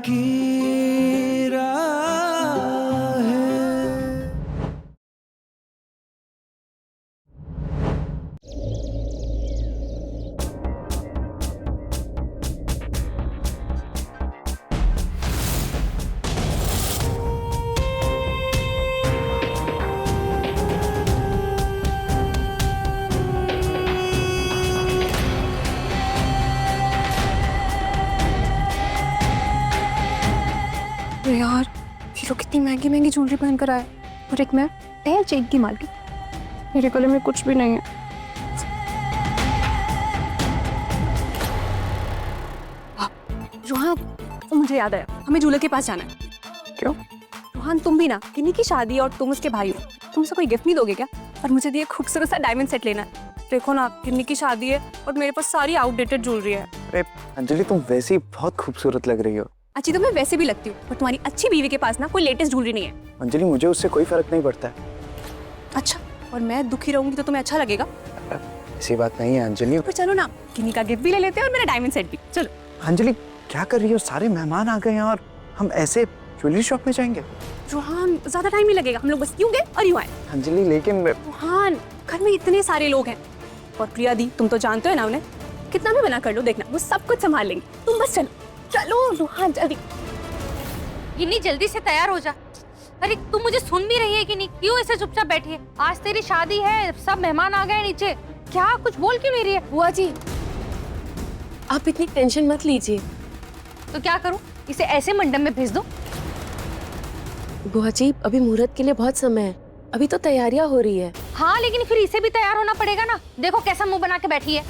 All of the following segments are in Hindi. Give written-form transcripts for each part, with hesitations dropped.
की राह है। अरे यार, ये लोग कितनी महंगी महंगी ज्वेलरी पहन कर आए और एक मैं टहल चेक की मालकिन। मेरे गले में कुछ भी नहीं है। रोहान, मुझे याद आया, हमें जूलर के पास जाना है। क्यों? रोहान, तुम भी ना, किन्नी की शादी और तुम उसके भाई हो, तुम उसे कोई गिफ्ट नहीं दोगे क्या? और मुझे दिए खूबसूरत सा डायमंड सेट लेना है। देखो ना, किन्नी की शादी है और मेरे पास सारी आउटडेटेड ज्वेलरी है। अरे अंजलि, तुम वैसे ही बहुत खूबसूरत लग रही हो। अच्छी तो मैं वैसे भी लगती हूँ, पर तुम्हारी अच्छी बीवी के पास ना कोई लेटेस्ट ज्वेलरी नहीं है। अंजलि, मुझे उससे कोई फर्क नहीं पड़ता है। अच्छा, और मैं दुखी रहूंगी तो तुम्हें अच्छा लगेगा? ऐसी बात नहीं है अंजलि। पर चलो ना, किन्नी का गिफ्ट भी ले लेते हैं और मेरा डायमंड सेट भी। चलो। अंजलि, क्या कर रही हो? सारे मेहमान आ गए हैं और हम ऐसे ज्वेलरी शॉप में जाएंगे? रोहान, ज्यादा टाइम नहीं लगेगा, हम लोग बस यूं गए और यूं आए। अंजलि, लेकिन रोहान, घर में इतने सारे लोग हैं और प्रिया दी, तुम तो जानते हो ना उन्हें, कितना भी मना कर लो, देखना वो सब कुछ संभाल लेंगे। तुम बस चलो। चलो रोहान, जल्दी। गिन्नी, जल्दी से तैयार हो जा। अरे तू मुझे सुन भी रही है कि नहीं? क्यों ऐसे चुपचाप बैठी है? आज तेरी शादी है, सब मेहमान आ गए नीचे। क्या कुछ बोल क्यों नहीं रही है? बुआ जी, आप इतनी टेंशन मत लीजिए। तो क्या करूं? इसे ऐसे मंडप में भेज दूं? बुआ जी, अभी मुहूर्त के लिए बहुत समय है, अभी तो तैयारियां हो रही है। हाँ, लेकिन फिर इसे भी तैयार होना पड़ेगा ना। देखो कैसा मुंह बना के बैठी है।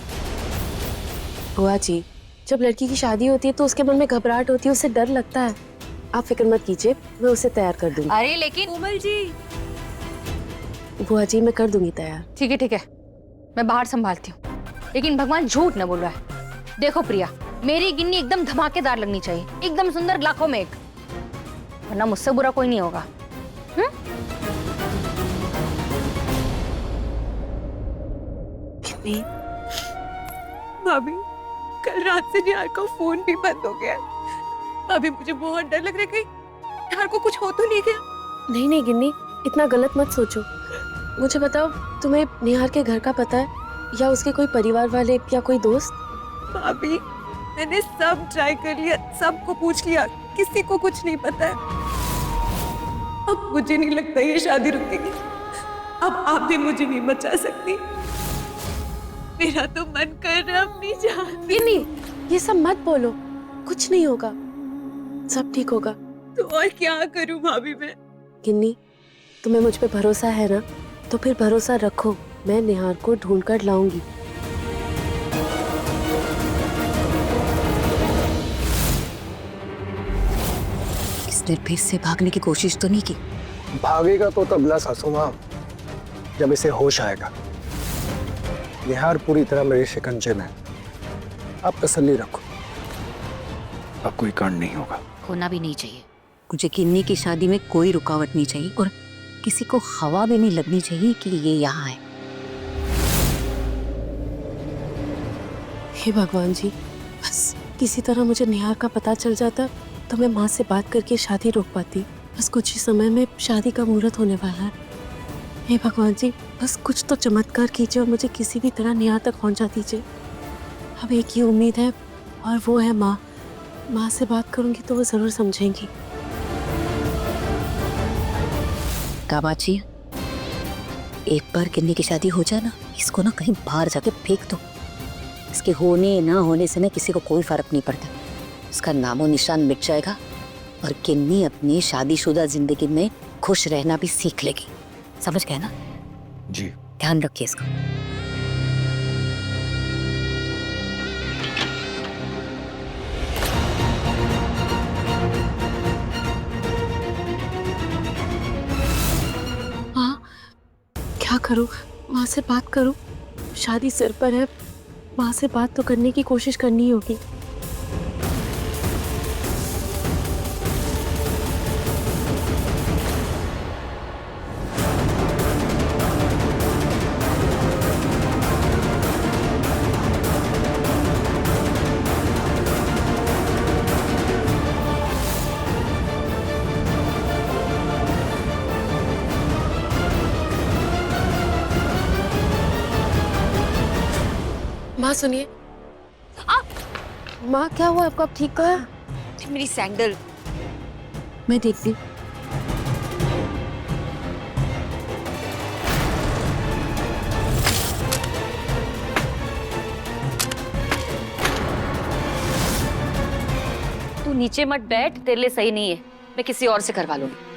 बुआ जी, जब लड़की की शादी होती है तो उसके मन में घबराहट होती है, उसे डर लगता है। आप फिक्र मत कीजिए, मैं उसे तैयार कर दूंगी। अरे लेकिन कोमल जी। बुआ जी, मैं कर दूंगी तैयार। ठीक है, मैं बाहर संभालती हूँ, लेकिन भगवान झूठ न बोल रहा है। देखो प्रिया, मेरी गिन्नी एकदम धमाकेदार लगनी चाहिए, एकदम सुंदर, लाखों में एक, वरना मुझसे बुरा कोई नहीं होगा। भाभी, कल रात से निहार का फोन भी बंद हो गया। भाभी, मुझे बहुत डर लग रहा है, कहीं निहार को कुछ हो तो नहीं गया? नहीं नहीं गिन्नी, इतना गलत मत सोचो। मुझे बताओ, तुम्हें निहार के घर का पता है या उसके कोई परिवार वाले या कोई दोस्त? भाभी, मैंने सब ट्राई कर लिया, सबको पूछ लिया, किसी को कुछ नहीं पता है। अब मुझे नहीं लगता ये शादी रुकेगी। अब आप भी मुझे नहीं बचा सकती। मेरा तो मन कर रहा है अपनी जान। गिन्नी, ये सब मत बोलो, कुछ नहीं होगा, सब ठीक होगा। तो और क्या करूं भाभी मैं? गिन्नी, तुम्हें मुझ पे भरोसा है ना? तो फिर भरोसा रखो, मैं निहार को ढूंढ कर लाऊंगी। इसने फिर से भागने की कोशिश तो नहीं की? भागेगा तो तबला सासू माँ, जब इसे होश आएगा। निहार पूरी तरह मेरे शिकंजे में, आप तसल्ली रखो, अब कोई कांड नहीं होगा। होना भी नहीं चाहिए। मुझे किन्नी की शादी में कोई रुकावट नहीं चाहिए और किसी को हवा भी नहीं लगनी चाहिए कि ये यहाँ है। हे भगवान जी, बस किसी तरह मुझे निहार का पता चल जाता तो मैं माँ से बात करके शादी रोक पाती। बस कुछ ही समय में शादी का मुहूर्त होने वाला है। हे भगवान जी, बस कुछ तो चमत्कार कीजिए और मुझे किसी भी तरह निहार तक पहुंचा दीजिए। अब एक ही उम्मीद है और वो है माँ। माँ से बात करूंगी तो वो जरूर समझेंगी। कामाची, एक बार किन्नी की शादी हो जाए ना, इसको ना कहीं बाहर जाके फेंक दो। इसके होने ना होने से ना किसी को कोई फर्क नहीं पड़ता। उसका नामो निशान मिट जाएगा और किन्नी अपनी शादीशुदा जिंदगी में खुश रहना भी सीख लेगी। समझ गए ना? जी। ध्यान रखिए इसका। माँ, क्या करूँ? माँ से बात करूँ? शादी सिर पर है, माँ से बात तो करने की कोशिश करनी होगी। माँ सुनिए। माँ क्या हुआ आपको? आप ठीक तो है? मेरी सैंडल। मैं देखती। तू नीचे मत बैठ, तेरे लिए सही नहीं है। मैं किसी और से करवा लूंगी।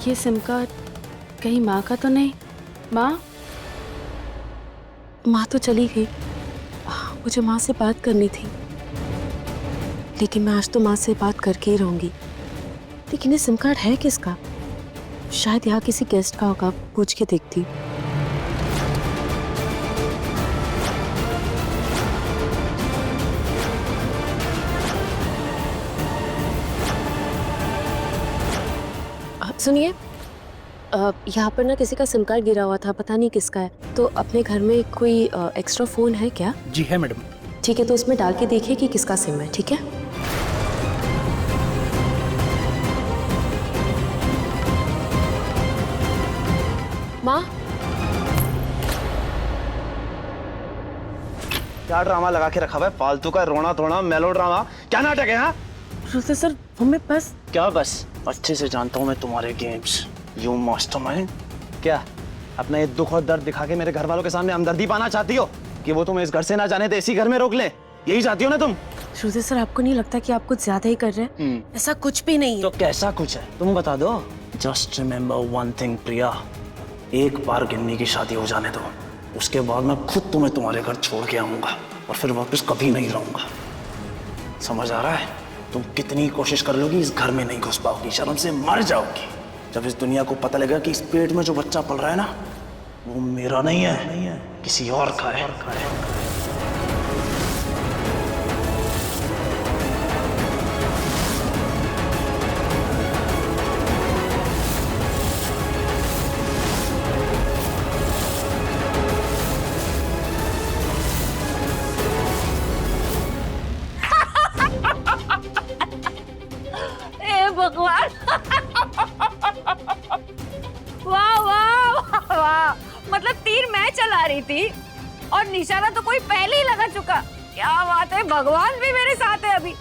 ये सिम कार्ड कहीं माँ का तो नहीं? माँ माँ तो चली गई। मुझे माँ से बात करनी थी, लेकिन मैं आज तो माँ से बात करके ही रहूंगी। लेकिन ये सिम कार्ड है किसका? शायद यहाँ किसी गेस्ट का होगा, पूछ के देखती। सुनिए, यहाँ पर ना किसी का सिम कार्ड गिरा हुआ था, पता नहीं किसका है। तो अपने घर में कोई एक्स्ट्रा फोन है क्या? जी है मैडम। ठीक है, तो इसमें डाल के देखिए कि किसका सिम है। ठीक है? माँ, क्या ड्रामा लगा के रखा हुआ है? फालतू का रोना धोना मेलो ड्रामा, क्या नाटक है? हाँ श्रुति सर, हमें बस क्या बस? अच्छे से जानता हूँ मैं तुम्हारे गेम्स। You mastermind. क्या अपना ये दुख और दर्द दिखा के मेरे घर वालों के सामने हमदर्दी पाना चाहती हो कि वो तुम्हें इस घर से ना जाने दे, इसी घर में रोक ले? यही चाहती हो ना तुम? श्रुति सर, आपको नहीं लगता कि आप कुछ ज्यादा ही कर रहे हैं? ऐसा कुछ भी नहीं है। तो कैसा कुछ है तुम बता दो। जस्ट रिमेम्बर वन थिंग प्रिया, एक बार गिन्नी की शादी हो जाने दो, उसके बाद मैं खुद तुम्हें तुम्हारे घर छोड़ के आऊंगा और फिर वापस कभी नहीं रहूंगा। समझ आ रहा है? तुम कितनी कोशिश कर लोगी, इस घर में नहीं घुस पाओगी, शर्म से मर जाओगी। जब इस दुनिया को पता लगेगा कि इस पेट में जो बच्चा पल रहा है ना, वो मेरा नहीं है, किसी और का है। भगवान, वाह वाह वाह। मतलब तीर मैं चला रही थी और निशाना तो कोई पहले ही लगा चुका। क्या बात है, भगवान भी मेरे साथ है अभी।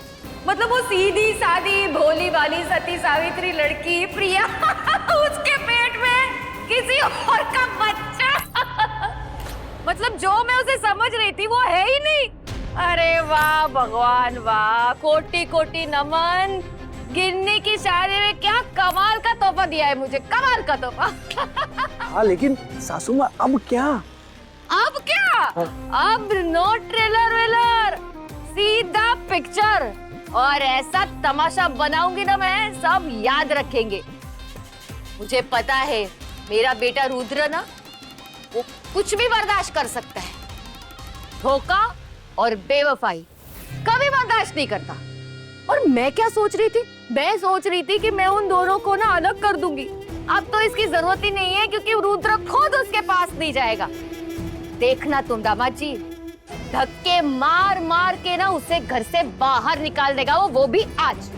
मतलब वो सीधी सादी भोली वाली सती सावित्री लड़की प्रिया उसके पेट में किसी और का बच्चा। मतलब जो मैं उसे समझ रही थी वो है ही नहीं। अरे वाह भगवान वाह, कोटि कोटि नमन। गिन्नी की शादी में क्या कमाल का तोहफा दिया है मुझे, कमाल का तोहफा। हाँ लेकिन सासू माँ अब क्या? अब क्या? अब नो ट्रेलर वेलर, सीधा पिक्चर। और ऐसा तमाशा बनाऊंगी ना मैं, सब याद रखेंगे। मुझे पता है मेरा बेटा रुद्र ना, वो कुछ भी बर्दाश्त कर सकता है। धोखा और बेवफाई कभी बर्दाश्त नहीं करता। और मैं क्या सोच रही थी? मैं सोच रही थी कि मैं उन दोनों को ना अलग कर दूंगी। अब तो इसकी जरूरत ही नहीं है, क्योंकि रुद्र खुद उसके पास नहीं जाएगा। देखना तुम दामाद जी, धक्के मार मार के ना उसे घर से बाहर निकाल देगा वो भी आज।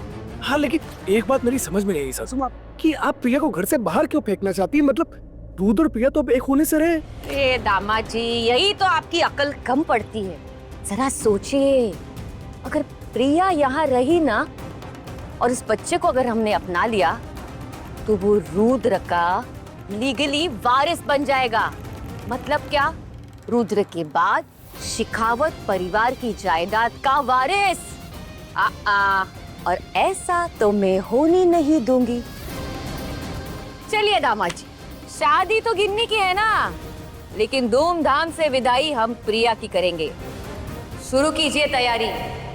हाँ लेकिन एक बात मेरी समझ में नहीं आई सासू माँ, कि आप प्रिया को घर से बाहर क्यों फेंकना चाहती है? मतलब रुद्र और प्रिया तो अब एक होने से रहे। ए दामाद जी, यही तो आपकी अकल कम पड़ती है। जरा सोचिए, अगर प्रिया यहाँ रही ना और इस बच्चे को अगर हमने अपना लिया, तो वो रुद्र का लीगली वारिस बन जाएगा। मतलब क्या? रुद्र के बाद शिखावत परिवार की जायदाद का वारिस। और ऐसा तो मैं होने नहीं दूंगी। चलिए दामाद जी, शादी तो गिन्नी की है ना, लेकिन धूमधाम से विदाई हम प्रिया की करेंगे। शुरू कीजिए तैयारी।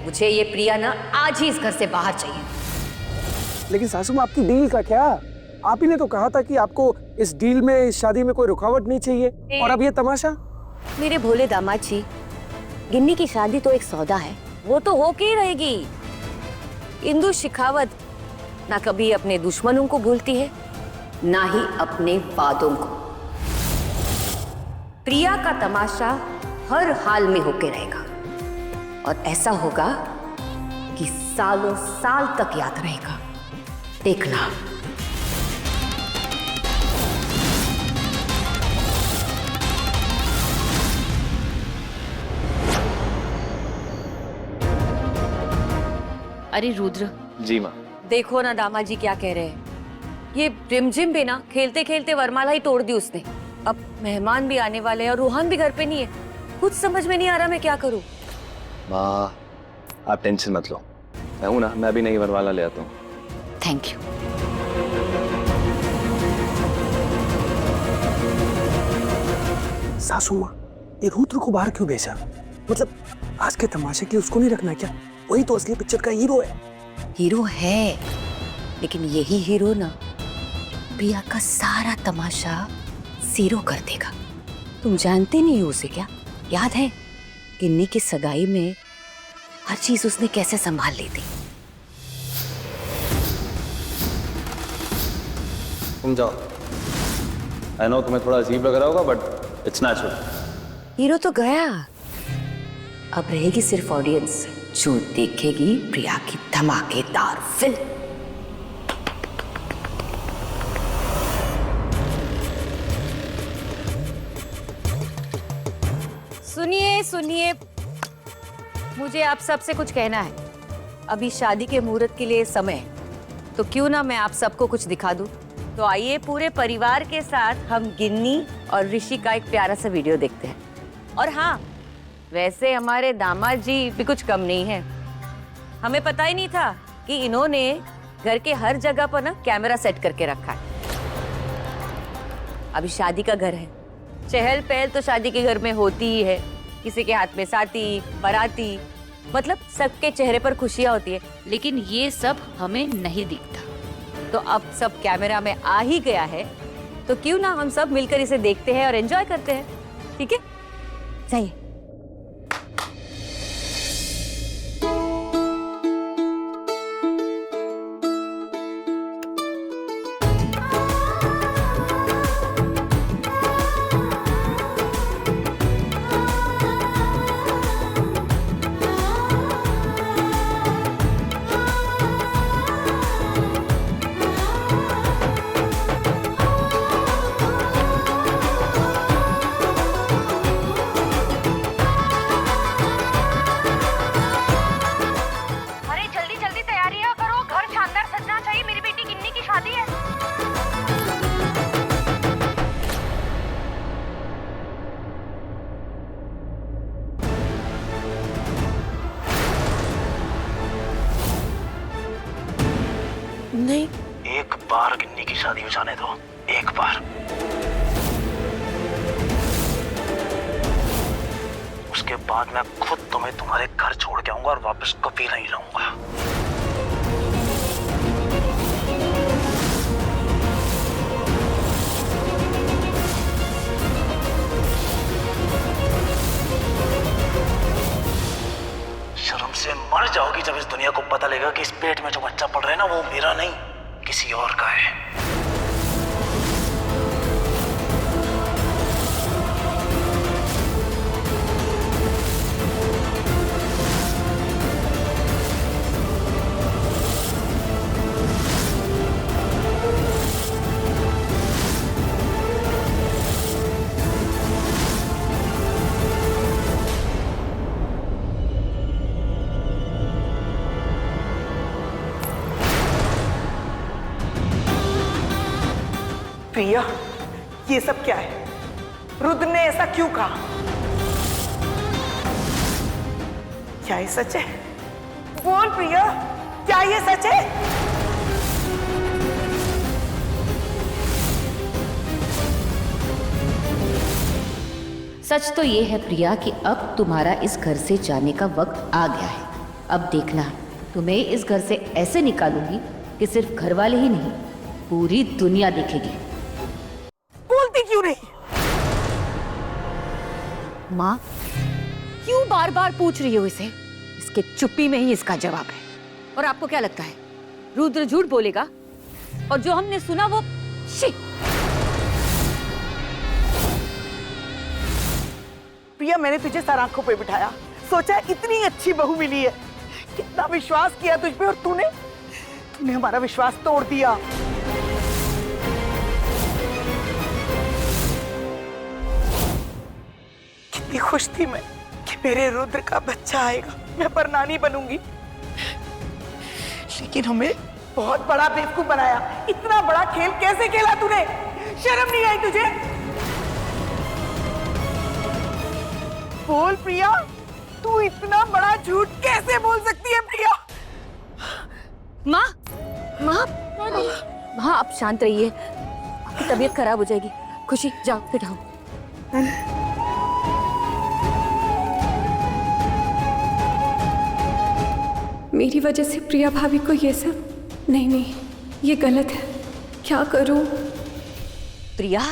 मुझे ये प्रिया ना आज ही इस घर से बाहर चाहिए। लेकिन सासू माँ आपकी डील का क्या? आप ही ने तो कहा था कि आपको इस डील में, इस शादी में कोई रुकावट नहीं चाहिए, और अब ये तमाशा। मेरे भोले दामाद जी, गिन्नी की शादी तो एक सौदा है, वो तो होके ही रहेगी। इंदु शिखावत ना कभी अपने दुश्मनों को भूलती है, ना ही अपने वादों को। प्रिया का तमाशा हर हाल में होके रहेगा, और ऐसा होगा सालों साल तक याद रहेगा, देखना। अरे रुद्र। जी माँ। देखो ना दामाद जी क्या कह रहे हैं। ये रिमझिम भी ना खेलते खेलते वरमाला ही तोड़ दी उसने। अब मेहमान भी आने वाले हैं और रूहान भी घर पे नहीं है। कुछ समझ में नहीं आ रहा मैं क्या करूं। माँ आप टेंशन मत लो, मैं हूं ना, मैं भी नई वरमाला ले आता हूँ। Thank you. सासू माँ, ये रुद्र को बाहर क्यों भेजा? मतलब आज के तमाशे के लिए उसको नहीं रखना क्या? वही तो असली पिक्चर का हीरो है। हीरो है, लेकिन यही हीरो ना प्रिया का सारा तमाशा जीरो कर देगा। तुम जानते नहीं हो उसे क्या? याद है गिन्नी की सगाई में हर चीज उसने कैसे संभाल ली थी। तुम जाओ। आई नो तुम्हें थोड़ा अजीब लग रहा होगा, बट इट्स नेचुरल। हीरो तो गया, अब रहेगी सिर्फ ऑडियंस जो देखेगी प्रिया की धमाकेदार फिल्म। सुनिए सुनिए, मुझे आप सबसे कुछ कहना है। अभी शादी के मुहूर्त के लिए समय है, तो क्यों ना मैं आप सबको कुछ दिखा दूं। तो आइए पूरे परिवार के साथ हम गिन्नी और ऋषि का एक प्यारा सा वीडियो देखते हैं। और हाँ, वैसे हमारे दामाद जी भी कुछ कम नहीं है। हमें पता ही नहीं था कि इन्होंने घर के हर जगह पर ना कैमरा सेट करके रखा है। अभी शादी का घर है, चहल पहल तो शादी के घर में होती ही है। किसी के हाथ में साथी, बाराती, मतलब सबके चेहरे पर खुशियां होती है। लेकिन ये सब हमें नहीं दिखता। तो अब सब कैमरा में आ ही गया है, तो क्यों ना हम सब मिलकर इसे देखते हैं और एंजॉय करते हैं। ठीक है, सही। नहीं, एक बार गिन्नी की शादी हो जाने दो, एक बार। उसके बाद मैं खुद तुम्हें तुम्हारे घर छोड़ के आऊंगा और वापस कभी नहीं लाऊंगा। शर्म से मर जाओगी जब इस दुनिया को पता लगेगा कि इस पेट में जो बच्चा पड़ रहा है ना, वो मेरा नहीं किसी और का है। प्रिया, ये सब क्या है? रुद्र ने ऐसा क्यों कहा? क्या ये सच है? बोल प्रिया, क्या ये सच है? सच तो ये है प्रिया कि अब तुम्हारा इस घर से जाने का वक्त आ गया है। अब देखना, तुम्हें इस घर से ऐसे निकालूंगी कि सिर्फ घर वाले ही नहीं, पूरी दुनिया देखेगी। बोलती क्यों नहीं? माँ, क्यों बार बार पूछ रही हो इसे? इसके चुप्पी में ही इसका जवाब है। और आपको क्या लगता है रुद्र झूठ बोलेगा? और जो हमने सुना वो शी। प्रिया, मैंने तुझे सर आंखों पे बिठाया, सोचा इतनी अच्छी बहू मिली है, कितना विश्वास किया तुझ पे और तूने हमारा विश्वास तोड़ दिया। कितनी खुश थी मैं कि मेरे रुद्र का बच्चा आएगा, मैं परनानी बनूंगी, लेकिन हमें बहुत बड़ा बेवकूफ बनाया। इतना बड़ा खेल कैसे खेला तूने? शर्म नहीं आई तुझे? बोल प्रिया, तू इतना बड़ा झूठ कैसे बोल सकती है प्रिया? माँ माँ माँ, आप शांत रहिए, आपकी तबीयत खराब हो जाएगी। खुशी जाओ बिठाओ। मेरी वजह से प्रिया भाभी को ये सब, नहीं, ये गलत है। क्या करूं? प्रिया,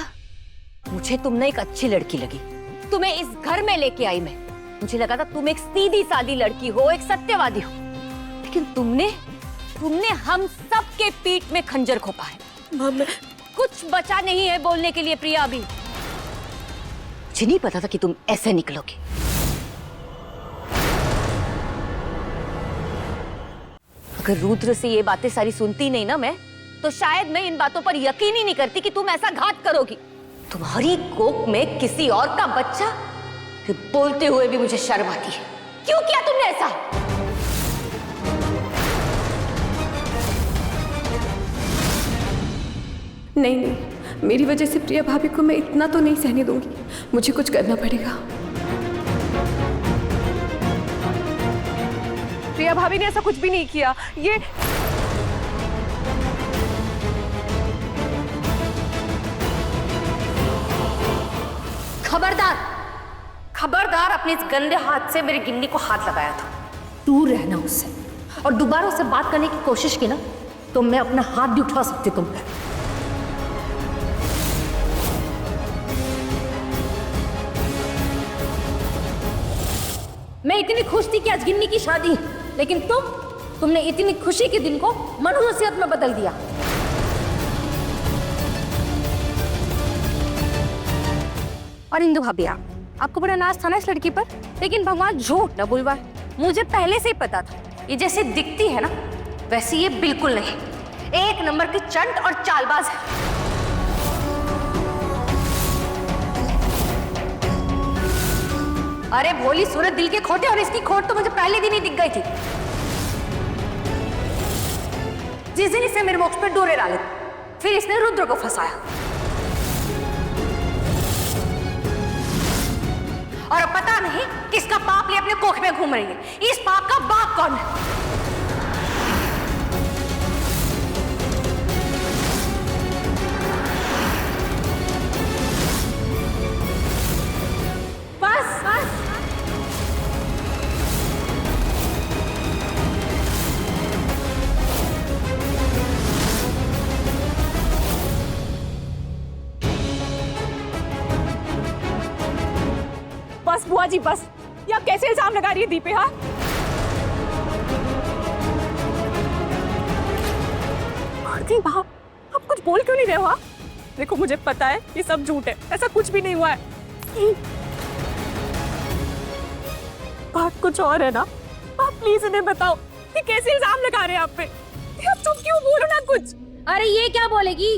मुझे तुमने एक अच्छी लड़की लगी, तुम्हें इस घर में लेके आई मैं। मुझे लगा था तुम एक सीधी सादी लड़की हो, एक सत्यवादी हो, लेकिन तुमने हम सब के पीठ में खंजर खोपा है। कुछ बचा नहीं है बोलने के लिए प्रिया। अभी मुझे नहीं पता था कि तुम ऐसे निकलोगे। अगर रुद्र से ये बातें सारी सुनती नहीं ना मैं, तो शायद मैं इन बातों पर यकीन ही नहीं करती कि तुम ऐसा घात करोगी। तुम्हारी कोख में किसी और का बच्चा, फिर बोलते हुए भी मुझे शर्म आती है। क्यों किया तुमने ऐसा? नहीं, मेरी वजह से प्रिया भाभी को मैं इतना तो नहीं सहने दूंगी। मुझे कुछ करना पड़ेगा। प्रिया भाभी ने ऐसा कुछ भी नहीं किया। ये खबरदार अपने इस गंदे हाथ से मेरी गिन्नी को हाथ लगाया था। दूर रहना उससे, और दोबारा उससे बात करने की कोशिश की ना तो मैं अपना हाथ भी उठा सकती तुम पे। मैं इतनी खुश थी कि आज गिन्नी की शादी है, लेकिन तुमने इतनी खुशी के दिन को मनहूसियत में बदल दिया। और इंदु भाभी, आपको बड़ा नाज था ना इस लड़की पर, लेकिन भगवान झूठ न बुलवाए, मुझे पहले से ही पता था ये जैसे दिखती है ना वैसे ये बिल्कुल नहीं। एक नंबर की चंट और चालबाज है। अरे भोली सूरत दिल के खोटे, और इसकी खोट तो मुझे पहले दिन ही दिख गई थी। जिस दिन इसने मेरे मोक्ष पर डोरे डाले, फिर इसने रुद्र को फंसाया, और अब पता नहीं किसका पाप लिए अपने कोख में घूम रही है। इस पाप का बाप कौन है? बस बस बुआ जी, बस। ये आप कैसे इल्जाम लगा रही है दीपे? हाँ, आरती भाव, आप कुछ बोल क्यों नहीं रहे हो? हाँ? देखो, मुझे पता है ये सब झूठ है, ऐसा कुछ भी नहीं हुआ है। बात कुछ और है ना। आप प्लीज इन्हें बताओ कि कैसे इल्जाम लगा रहे हैं आप पे। आप चुप क्यों? बोलो ना कुछ। अरे ये क्या बोलेगी?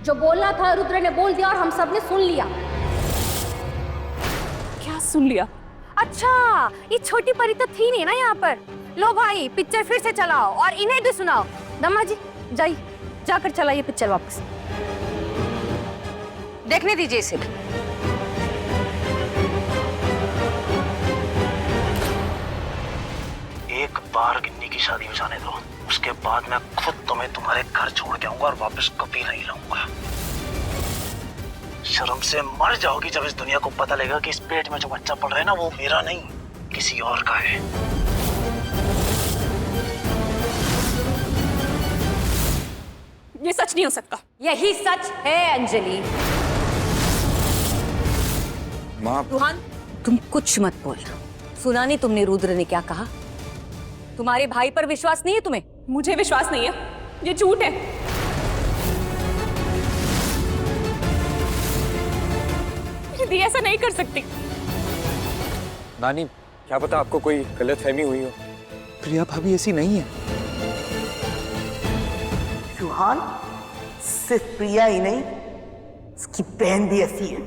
जो बोलना था रुद्र ने बोल दिया और हम सब ने सुन लिया। क्या सुन लिया? अच्छा, ये छोटी परी तो थी नहीं ना यहाँ पर। लो भाई, पिक्चर फिर से चलाओ और इन्हें भी सुनाओ। दम्मा जी जाइए, जाकर चलाइए पिक्चर वापस। देखने दीजिए इसे। एक बार गिन्नी की शादी हो जाने दो, उसके बाद मैं खुद तुम्हें तुम्हारे घर छोड़ के आऊंगा और वापस कभी नहीं लाऊंगा। शर्म से मर जाओगी जब इस दुनिया को पता लगेगा कि इस पेट में जो बच्चा पल रहा है ना, वो मेरा नहीं किसी और का है। ये सच नहीं हो सकता। यही सच है अंजलि। माँ, रुहान, तुम कुछ मत बोलना। सुना नहीं तुमने रुद्र ने क्या कहा? तुम्हारे भाई पर विश्वास नहीं है तुम्हें? मुझे विश्वास नहीं है, ये झूठ है। दीदी ऐसा नहीं कर सकती। नानी, क्या पता आपको कोई गलतफहमी हुई हो। प्रिया भाभी ऐसी नहीं है। सुहान, सिर्फ प्रिया ही नहीं, उसकी बहन भी ऐसी है।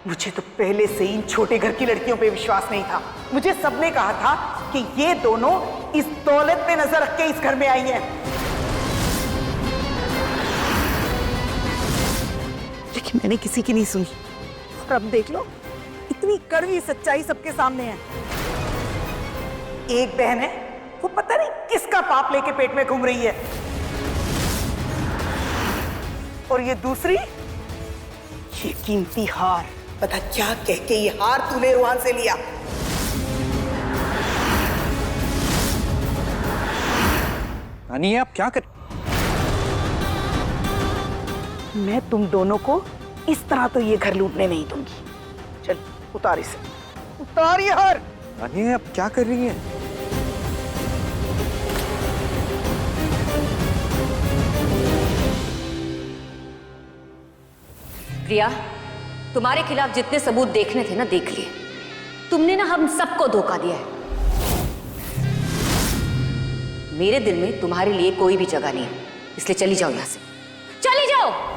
मुझे तो पहले से ही इन छोटे घर की लड़कियों पे विश्वास नहीं था। मुझे सबने कहा था कि ये दोनों इस दौलत पे नजर रख के इस घर में आई हैं। लेकिन मैंने किसी की नहीं सुनी। और अब देख लो, इतनी कड़वी सच्चाई सबके सामने है। एक बहन है, वो पता नहीं किसका पाप लेके पेट में घूम रही है, और ये दूसरी, ये कीमती हार, पता क्या कह के ये हार तूने रुहान से लिया। नानी आप क्या कर? मैं तुम दोनों को इस तरह तो ये घर लूटने नहीं दूंगी। चल उतार इसे, उतार ये हार। नानी आप क्या कर रही हैं? प्रिया, तुम्हारे खिलाफ जितने सबूत देखने थे ना देख लिए। तुमने ना हम सबको धोखा दिया है। मेरे दिल में तुम्हारे लिए कोई भी जगह नहीं है, इसलिए चली जाओ यहां से, चली जाओ।